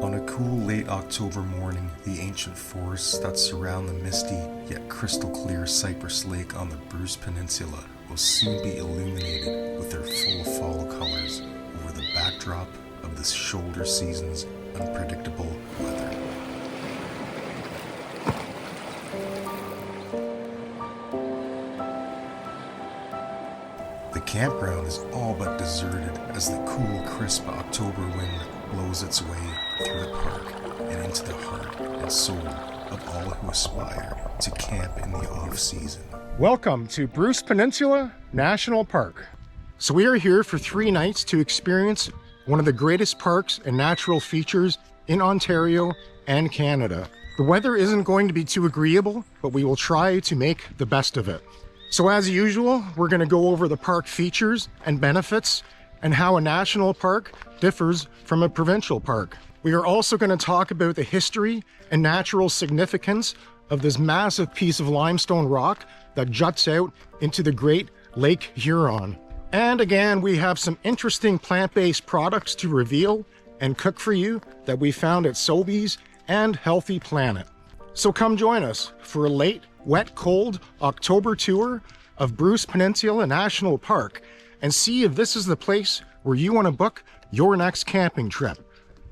On a cool late October morning, the ancient forests that surround the misty yet crystal clear Cypress Lake on the Bruce Peninsula will soon be illuminated with their full fall colors over the backdrop of this shoulder season's unpredictable weather. The campground is all but deserted as the cool, crisp October wind blows its way through the park and into the heart and soul of all who aspire to camp in the off-season. Welcome to Bruce Peninsula National Park. So we are here for 3 nights to experience one of the greatest parks and natural features in Ontario and Canada. The weather isn't going to be too agreeable, but we will try to make the best of it. So as usual, we're going to go over the park features and benefits and how a national park differs from a provincial park. We are also going to talk about the history and natural significance of this massive piece of limestone rock that juts out into the Great Lake Huron. And again, we have some interesting plant-based products to reveal and cook for you that we found at Sobeys and Healthy Planet. So come join us for a late, wet, cold October tour of Bruce Peninsula National Park and see if this is the place where you want to book your next camping trip.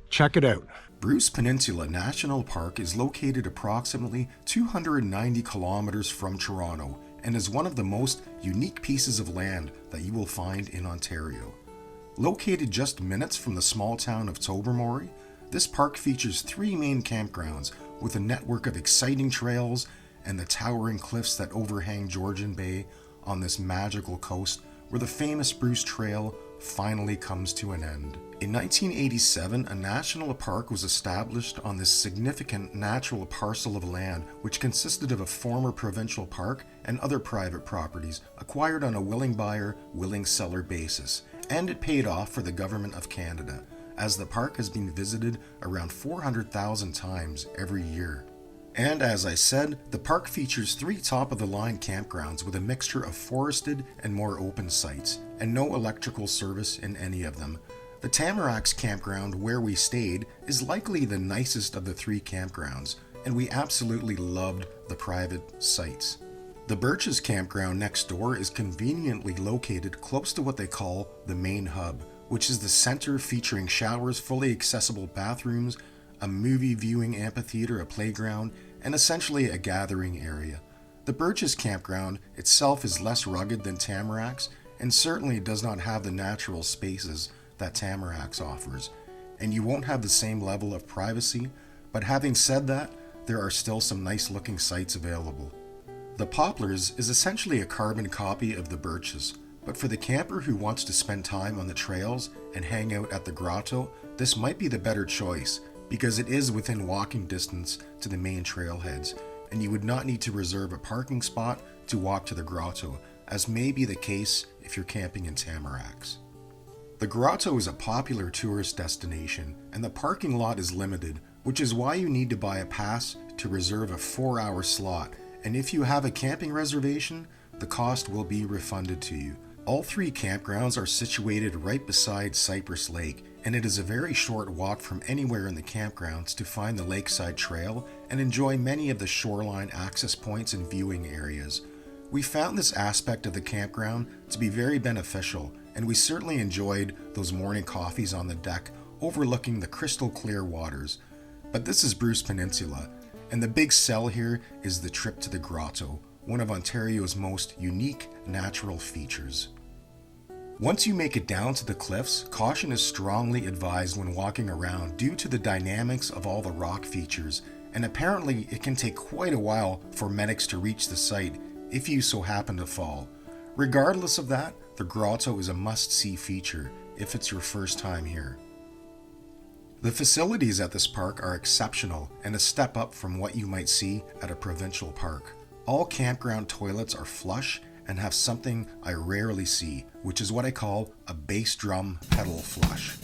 Check it out. Bruce Peninsula National Park is located approximately 290 kilometers from Toronto and is one of the most unique pieces of land that you will find in Ontario. Located just minutes from the small town of Tobermory, this park features 3 main campgrounds with a network of exciting trails and the towering cliffs that overhang Georgian Bay on this magical coast where the famous Bruce Trail finally comes to an end. In 1987, a national park was established on this significant natural parcel of land which consisted of a former provincial park and other private properties acquired on a willing buyer, willing seller basis, and it paid off for the Government of Canada, as the park has been visited around 400,000 times every year. And as I said, the park features 3 top-of-the-line campgrounds with a mixture of forested and more open sites, and no electrical service in any of them. The Tamarac's campground, where we stayed, is likely the nicest of the 3 campgrounds, and we absolutely loved the private sites. The Birch's campground next door is conveniently located close to what they call the main hub, which is the center featuring showers, fully accessible bathrooms, a movie viewing amphitheater, a playground, and essentially a gathering area. The Birch's campground itself is less rugged than Tamarac's and certainly does not have the natural spaces that Tamarac's offers, and you won't have the same level of privacy, but having said that, there are still some nice looking sites available. The Poplars is essentially a carbon copy of the Birch's, but for the camper who wants to spend time on the trails and hang out at the Grotto, this might be the better choice, because it is within walking distance to the main trailheads, and you would not need to reserve a parking spot to walk to the Grotto, as may be the case if you're camping in Tamarac's. The Grotto is a popular tourist destination, and the parking lot is limited, which is why you need to buy a pass to reserve a 4-hour slot, and if you have a camping reservation, the cost will be refunded to you. All 3 campgrounds are situated right beside Cypress Lake, and it is a very short walk from anywhere in the campgrounds to find the lakeside trail and enjoy many of the shoreline access points and viewing areas. We found this aspect of the campground to be very beneficial, and we certainly enjoyed those morning coffees on the deck overlooking the crystal clear waters. But this is Bruce Peninsula, and the big sell here is the trip to the Grotto, one of Ontario's most unique natural features. Once you make it down to the cliffs, caution is strongly advised when walking around due to the dynamics of all the rock features, and apparently it can take quite a while for medics to reach the site if you so happen to fall. Regardless of that, the Grotto is a must-see feature if it's your first time here. The facilities at this park are exceptional and a step up from what you might see at a provincial park. All campground toilets are flush and have something I rarely see, which is what I call a bass drum pedal flush.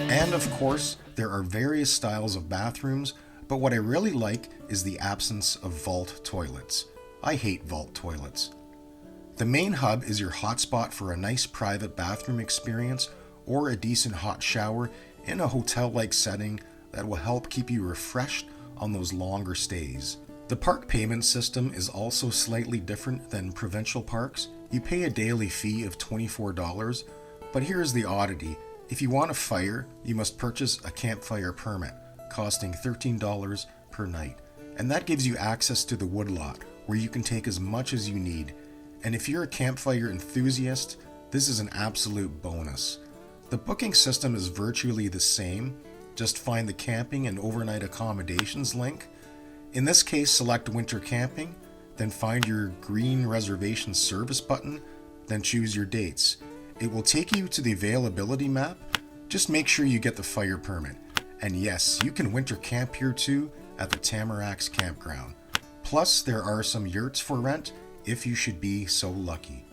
And of course, there are various styles of bathrooms, but what I really like is the absence of vault toilets. I hate vault toilets. The main hub is your hotspot for a nice private bathroom experience or a decent hot shower in a hotel-like setting that will help keep you refreshed on those longer stays. The park payment system is also slightly different than provincial parks. You pay a daily fee of $24, but here's the oddity. If you want a fire, you must purchase a campfire permit, costing $13 per night. And that gives you access to the woodlot, where you can take as much as you need. And if you're a campfire enthusiast, this is an absolute bonus. The booking system is virtually the same. Just find the camping and overnight accommodations link. In this case, select winter camping, then find your green reservation service button, then choose your dates. It will take you to the availability map. Just make sure you get the fire permit. And yes, you can winter camp here too at the Tamarac's campground. Plus, there are some yurts for rent if you should be so lucky.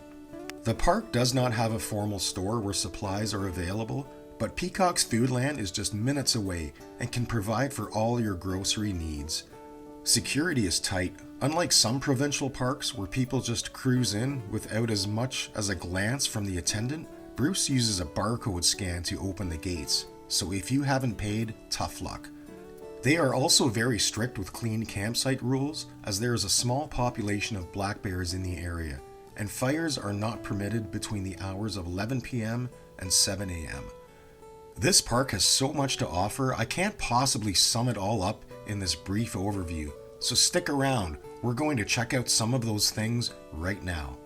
The park does not have a formal store where supplies are available, but Peacock's Foodland is just minutes away and can provide for all your grocery needs. Security is tight, unlike some provincial parks where people just cruise in without as much as a glance from the attendant. Bruce uses a barcode scan to open the gates, so if you haven't paid, tough luck. They are also very strict with clean campsite rules, as there is a small population of black bears in the area, and fires are not permitted between the hours of 11 p.m. and 7 a.m. This park has so much to offer, I can't possibly sum it all up in this brief overview, so stick around. We're going to check out some of those things right now.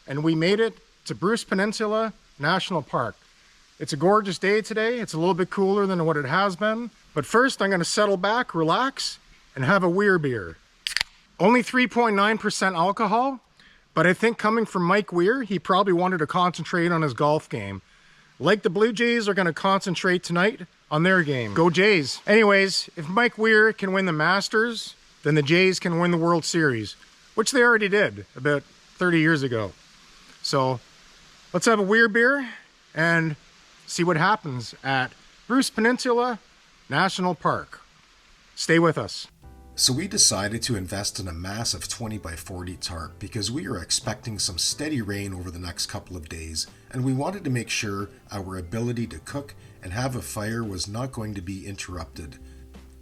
And we made it to Bruce Peninsula National Park. It's a gorgeous day today. It's a little bit cooler than what it has been. But first, I'm going to settle back, relax, and have a Weir beer. Only 3.9% alcohol, but I think coming from Mike Weir, he probably wanted to concentrate on his golf game. Like the Blue Jays are going to concentrate tonight on their game. Go Jays. Anyways, if Mike Weir can win the Masters, then the Jays can win the World Series, which they already did about 30 years ago. So let's have a Weir beer and see what happens at Bruce Peninsula National Park. Stay with us. So we decided to invest in a massive 20 by 40 tarp because we are expecting some steady rain over the next couple of days, and we wanted to make sure our ability to cook and have a fire was not going to be interrupted.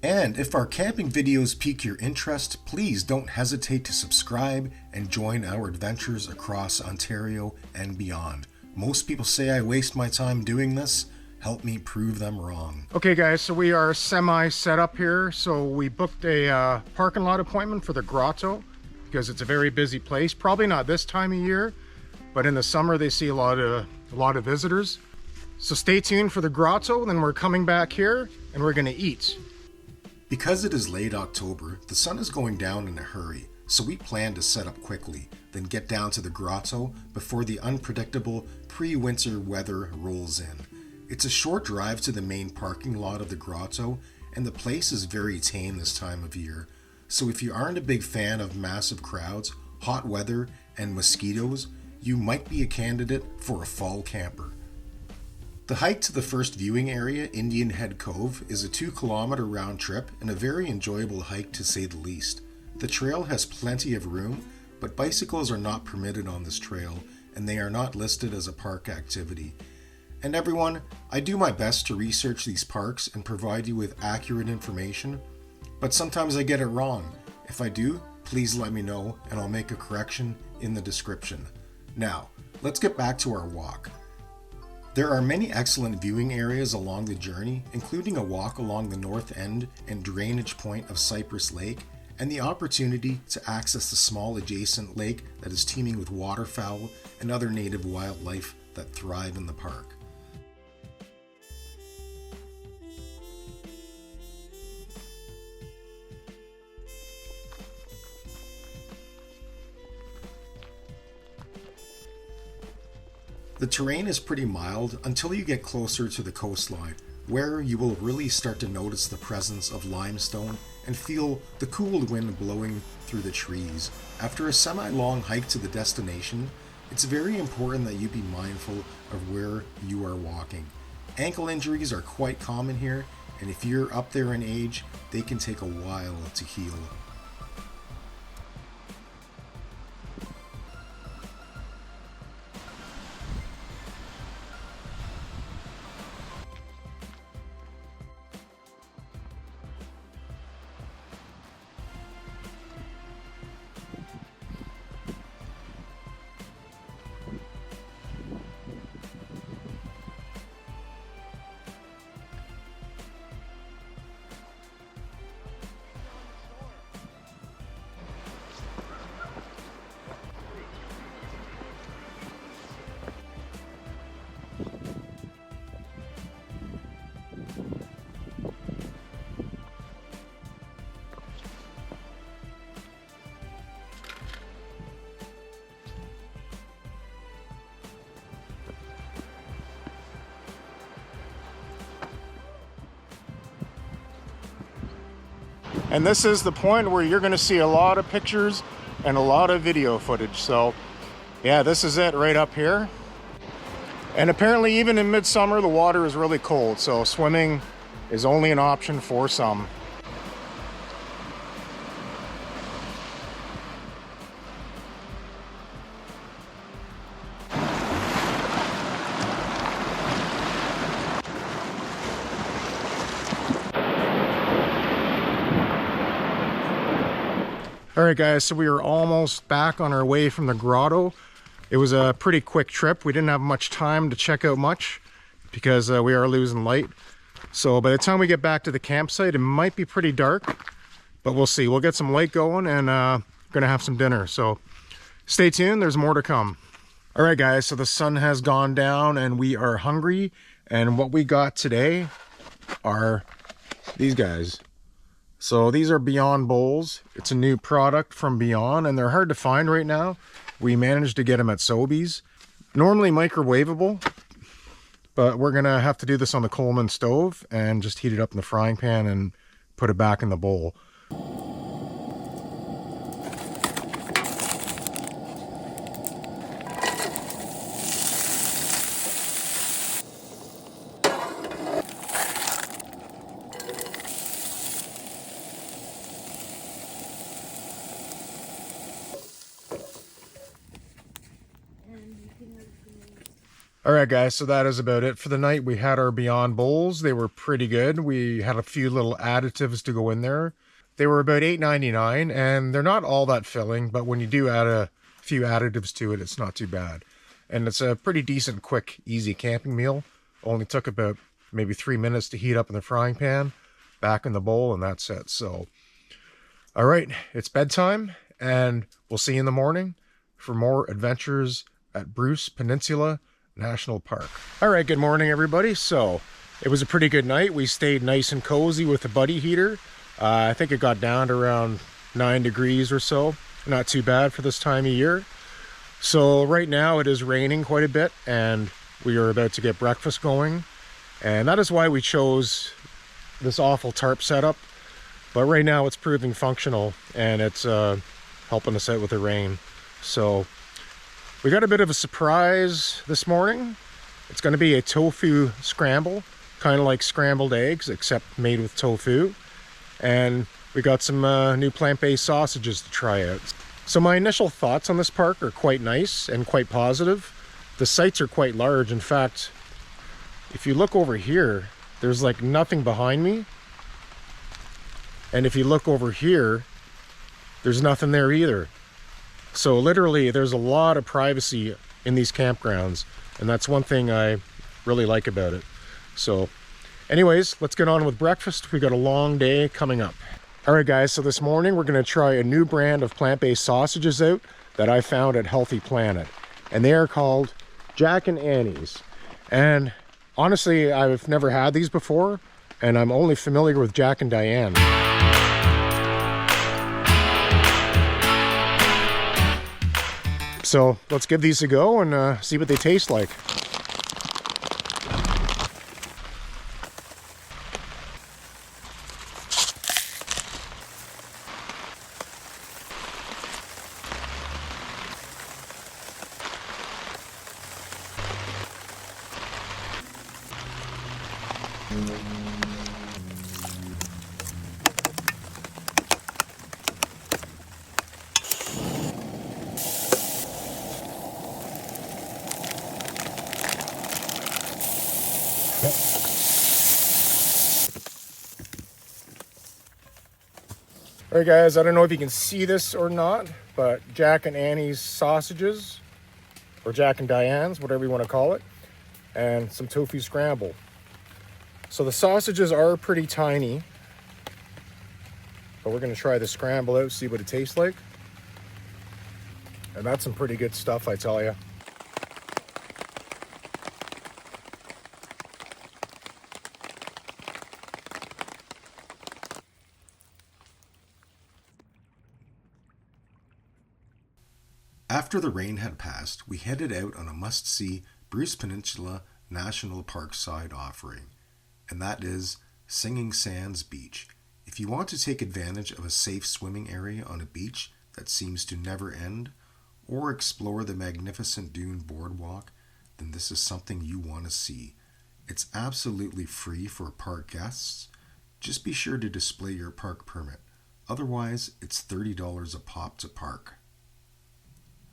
And if our camping videos pique your interest, please don't hesitate to subscribe and join our adventures across Ontario and beyond. Most people say I waste my time doing this. Help me prove them wrong. Okay guys, so we are semi set up here. So we booked a parking lot appointment for the Grotto because it's a very busy place. Probably not this time of year, but in the summer they see a lot of visitors. So stay tuned for the Grotto, then we're coming back here and we're gonna eat. Because it is late October, the sun is going down in a hurry, so we plan to set up quickly, then get down to the Grotto before the unpredictable pre-winter weather rolls in. It's a short drive to the main parking lot of the Grotto, and the place is very tame this time of year, so if you aren't a big fan of massive crowds, hot weather, and mosquitoes, you might be a candidate for a fall camper. The hike to the first viewing area, Indian Head Cove, is a 2-kilometer round trip and a very enjoyable hike to say the least. The trail has plenty of room, but bicycles are not permitted on this trail and they are not listed as a park activity. And everyone, I do my best to research these parks and provide you with accurate information, but sometimes I get it wrong. If I do, please let me know and I'll make a correction in the description. Now, let's get back to our walk. There are many excellent viewing areas along the journey, including a walk along the north end and drainage point of Cypress Lake, and the opportunity to access the small adjacent lake that is teeming with waterfowl and other native wildlife that thrive in the park. The terrain is pretty mild until you get closer to the coastline, where you will really start to notice the presence of limestone and feel the cool wind blowing through the trees. After a semi-long hike to the destination, it's very important that you be mindful of where you are walking. Ankle injuries are quite common here, and if you're up there in age, they can take a while to heal. And this is the point where you're going to see a lot of pictures and a lot of video footage. So yeah, this is it right up here. And apparently even in midsummer, the water is really cold. So swimming is only an option for some. All right, guys, so we are almost back on our way from the grotto. It was a pretty quick trip. We didn't have much time to check out much because we are losing light. So by the time we get back to the campsite, it might be pretty dark, but we'll see. We'll get some light going and gonna have some dinner. So stay tuned, there's more to come. All right, guys, so the sun has gone down and we are hungry. And what we got today are these guys. So these are Beyond Bowls. It's a new product from Beyond and they're hard to find right now. We managed to get them at Sobeys. Normally microwavable, but we're gonna have to do this on the Coleman stove and just heat it up in the frying pan and put it back in the bowl. All right, guys, so that is about it for the night. We had our Beyond Bowls. They were pretty good. We had a few little additives to go in there. They were about $8.99, and they're not all that filling, but when you do add a few additives to it, it's not too bad. And it's a pretty decent, quick, easy camping meal. Only took about maybe 3 minutes to heat up in the frying pan, back in the bowl, and that's it. So, all right, it's bedtime, and we'll see you in the morning for more adventures at Bruce Peninsula National Park. All right, good morning, everybody. So it was a pretty good night. We stayed nice and cozy with the buddy heater. I think it got down to around 9 degrees or so. Not too bad for this time of year. So right now it is raining quite a bit and we are about to get breakfast going. And that is why we chose this awful tarp setup. But right now it's proving functional and it's helping us out with the rain. So we got a bit of a surprise this morning. It's going to be a tofu scramble, kind of like scrambled eggs, except made with tofu. And we got some new plant-based sausages to try out. So my initial thoughts on this park are quite nice and quite positive. The sites are quite large. In fact, if you look over here, there's like nothing behind me. And if you look over here, there's nothing there either. So literally there's a lot of privacy in these campgrounds, and that's one thing I really like about it. So anyways, let's get on with breakfast. We got a long day coming up. All right guys, so this morning we're going to try a new brand of plant-based sausages out that I found at Healthy Planet, and they are called Jack and Annie's. And honestly, I've never had these before, and I'm only familiar with Jack and Diane. So let's give these a go and see what they taste like. All right guys, I don't know if you can see this or not, but Jack and Annie's sausages, or Jack and Diane's, whatever you want to call it, and some tofu scramble. So the sausages are pretty tiny, but we're going to try the scramble out, see what it tastes like. And that's some pretty good stuff, I tell you. After the rain had passed, we headed out on a must-see Bruce Peninsula National Park side offering, and that is Singing Sands Beach. If you want to take advantage of a safe swimming area on a beach that seems to never end, or explore the magnificent dune boardwalk, then this is something you want to see. It's absolutely free for park guests. Just be sure to display your park permit. Otherwise, it's $30 a pop to park.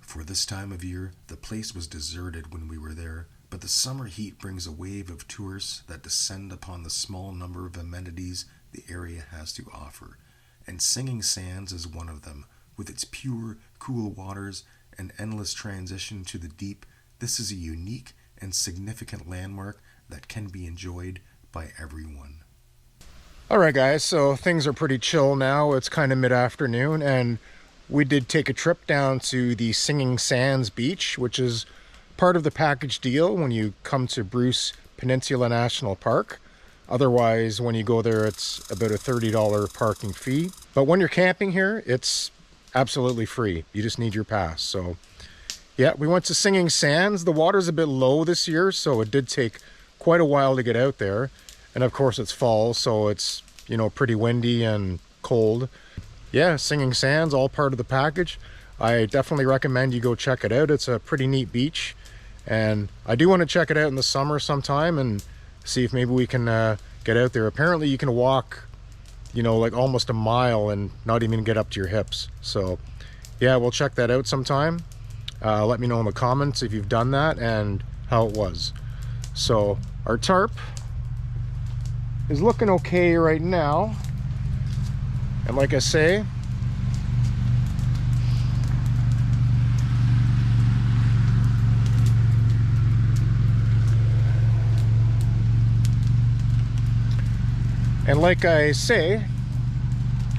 For this time of year, the place was deserted when we were there, but the summer heat brings a wave of tourists that descend upon the small number of amenities the area has to offer, and Singing Sands is one of them. With its pure, cool waters and endless transition to the deep, this is a unique and significant landmark that can be enjoyed by everyone. All right guys, so things are pretty chill now. It's kind of mid-afternoon, and we did take a trip down to the Singing Sands Beach, which is part of the package deal when you come to Bruce Peninsula National Park. Otherwise, when you go there, it's about a $30 parking fee. But when you're camping here, it's absolutely free. You just need your pass. So yeah, we went to Singing Sands. The water's a bit low this year, so it did take quite a while to get out there. And of course it's fall, so it's, you know, pretty windy and cold. Yeah, Singing Sands, all part of the package. I definitely recommend you go check it out. It's a pretty neat beach, and I do want to check it out in the summer sometime and see if maybe we can get out there. Apparently you can walk, you know, like almost a mile and not even get up to your hips. So yeah, we'll check that out sometime. Let me know in the comments if you've done that and how it was. So our tarp is looking okay right now. And like I say,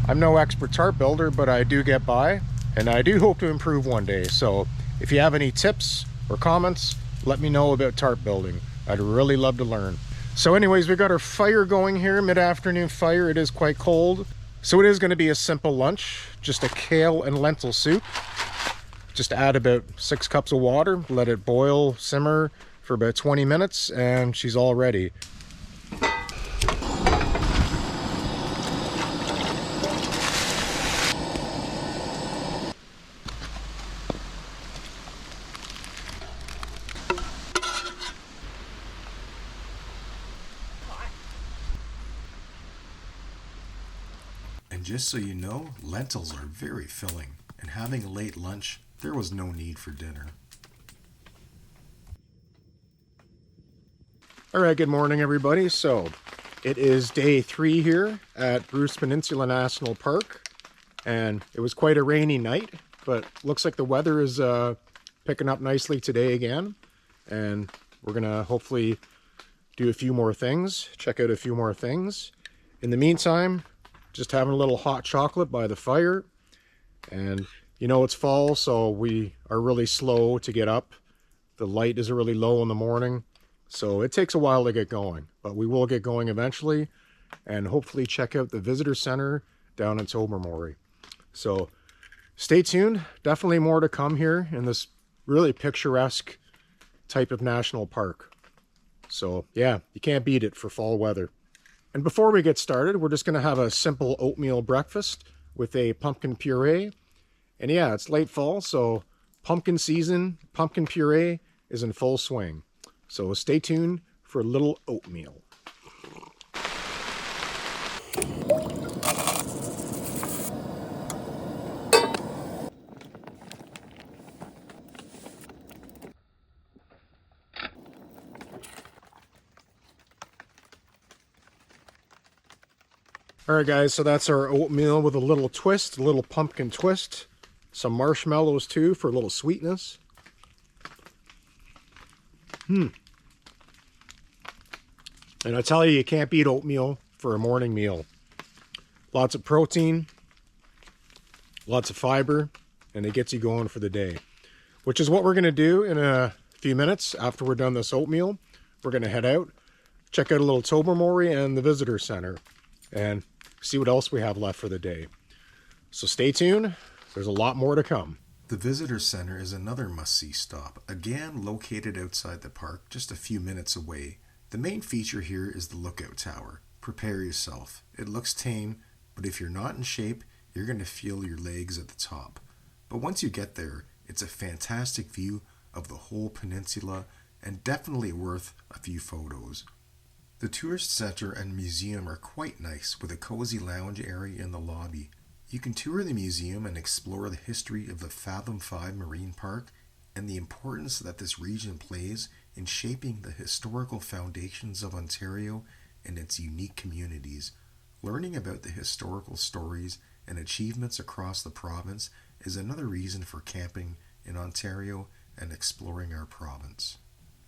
I'm no expert tarp builder, but I do get by, and I do hope to improve one day. So if you have any tips or comments, let me know about tarp building. I'd really love to learn. So anyways, we got our fire going here, mid-afternoon fire. It is quite cold. So it is going to be a simple lunch, just a kale and lentil soup. Just add about 6 cups of water, let it boil, simmer for about 20 minutes, and she's all ready. And just so you know, lentils are very filling, and having a late lunch, there was no need for dinner. All right, good morning everybody. So it is day 3 here at Bruce Peninsula National Park, and it was quite a rainy night, but looks like the weather is picking up nicely today again, and we're gonna hopefully do a few more things, check out a few more things. In the meantime, just having a little hot chocolate by the fire. And you know, it's fall, so we are really slow to get up. The light is really low in the morning, so it takes a while to get going, but we will get going eventually, and hopefully check out the visitor center down in Tobermory. So stay tuned. Definitely more to come here in this really picturesque type of national park. So yeah, you can't beat it for fall weather. And before we get started, we're just going to have a simple oatmeal breakfast with a pumpkin puree. And yeah, it's late fall, so pumpkin season, pumpkin puree is in full swing. So stay tuned for a little oatmeal. All right, guys, so that's our oatmeal with a little twist, a little pumpkin twist. Some marshmallows, too, for a little sweetness. And I tell you can't beat oatmeal for a morning meal. Lots of protein, lots of fiber, and it gets you going for the day. Which is what we're going to do in a few minutes after we're done this oatmeal. We're going to head out, check out a little Tobermory and the visitor center, and see what else we have left for the day. So stay tuned. There's a lot more to come. The visitor center is another must-see stop, again located outside the park, just a few minutes away. The main feature here is the lookout tower. Prepare yourself. It looks tame, but if you're not in shape, you're going to feel your legs at the top. But once you get there, it's a fantastic view of the whole peninsula and definitely worth a few photos. The tourist center and museum are quite nice, with a cozy lounge area in the lobby. You can tour the museum and explore the history of the Fathom 5 Marine Park and the importance that this region plays in shaping the historical foundations of Ontario and its unique communities. Learning about the historical stories and achievements across the province is another reason for camping in Ontario and exploring our province.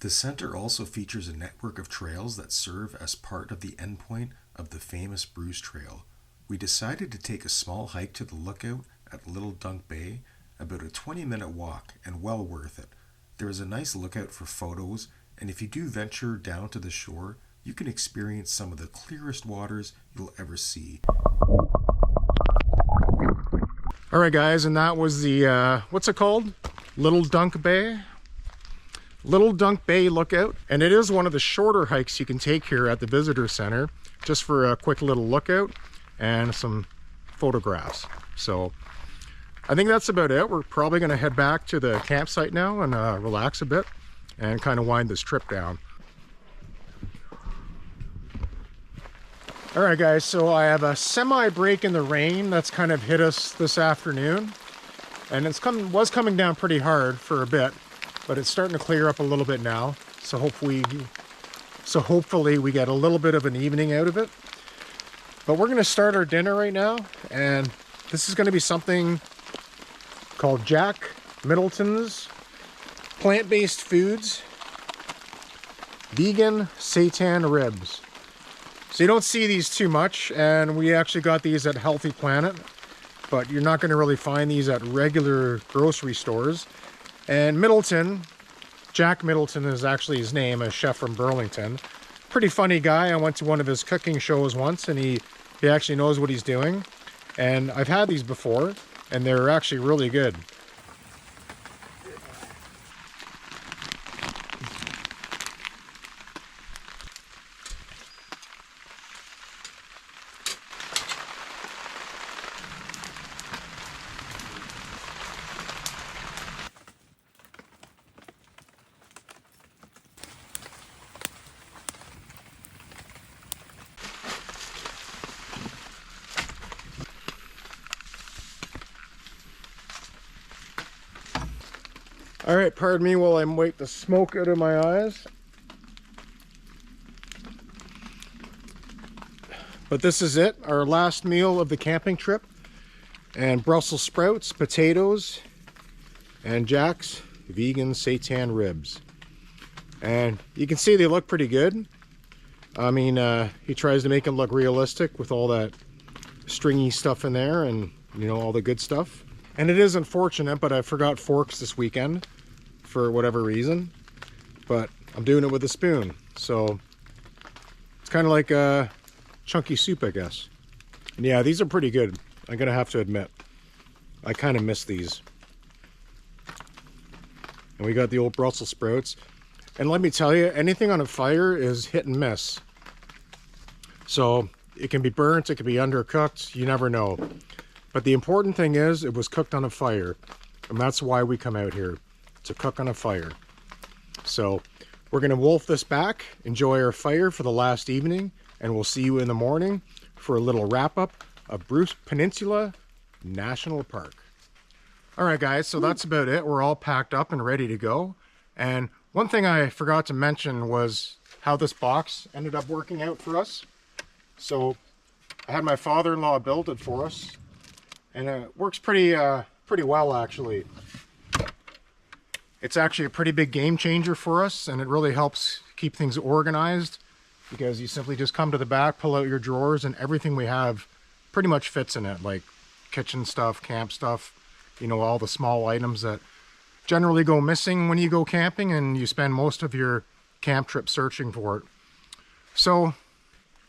The center also features a network of trails that serve as part of the endpoint of the famous Bruce Trail. We decided to take a small hike to the lookout at Little Dunk Bay, about a 20-minute walk and well worth it. There is a nice lookout for photos, and if you do venture down to the shore, you can experience some of the clearest waters you'll ever see. All right, guys, and that was the, what's it called? Little Dunk Bay? Little Dunk Bay lookout. And it is one of the shorter hikes you can take here at the visitor center, just for a quick little lookout and some photographs. So I think that's about it. We're probably going to head back to the campsite now and relax a bit and kind of wind this trip down. All right, guys, so I have a semi break in the rain that's kind of hit us this afternoon, and was coming down pretty hard for a bit, but it's starting to clear up a little bit now. So hopefully we get a little bit of an evening out of it. But we're going to start our dinner right now, and this is going to be something called Jack Middleton's Plant-Based Foods Vegan Seitan Ribs. So you don't see these too much, and we actually got these at Healthy Planet, but you're not going to really find these at regular grocery stores. And Middleton, Jack Middleton is actually his name, a chef from Burlington. Pretty funny guy. I went to one of his cooking shows once, and he actually knows what he's doing. And I've had these before, and they're actually really good. All right, pardon me while I wipe the smoke out of my eyes. But this is it, our last meal of the camping trip. And Brussels sprouts, potatoes, and Jack's vegan seitan ribs. And you can see they look pretty good. I mean, he tries to make it look realistic with all that stringy stuff in there and, you know, all the good stuff. And it is unfortunate, but I forgot forks this weekend for whatever reason. But I'm doing it with a spoon. So it's kind of like a chunky soup, I guess. And yeah, these are pretty good. I'm going to have to admit. I kind of miss these. And we got the old Brussels sprouts. And let me tell you, anything on a fire is hit and miss. So it can be burnt, it can be undercooked, you never know. But the important thing is it was cooked on a fire. And that's why we come out here, to cook on a fire. So we're gonna wolf this back, enjoy our fire for the last evening, and we'll see you in the morning for a little wrap up of Bruce Peninsula National Park. All right, guys, so that's about it. We're all packed up and ready to go. And one thing I forgot to mention was how this box ended up working out for us. So I had my father-in-law build it for us, and it works pretty well, actually. It's actually a pretty big game changer for us, and it really helps keep things organized because you simply just come to the back, pull out your drawers, and everything we have pretty much fits in it, like kitchen stuff, camp stuff, you know, all the small items that generally go missing when you go camping and you spend most of your camp trip searching for it. So, a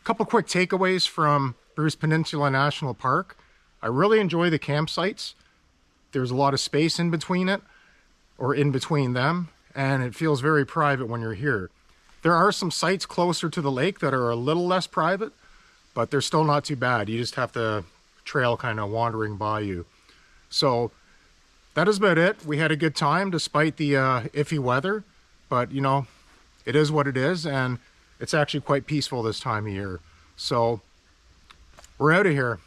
couple quick takeaways from Bruce Peninsula National Park. I really enjoy the campsites. There's a lot of space in between it, or in between them, and it feels very private when you're here. There are some sites closer to the lake that are a little less private, but they're still not too bad. You just have the trail kind of wandering by you. So that is about it. We had a good time despite the iffy weather, but you know, it is what it is, and it's actually quite peaceful this time of year. So we're out of here.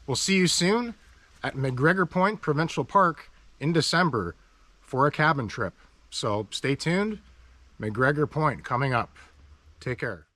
We'll see you soon at McGregor Point Provincial Park in December for a cabin trip. So stay tuned. McGregor Point coming up. Take care.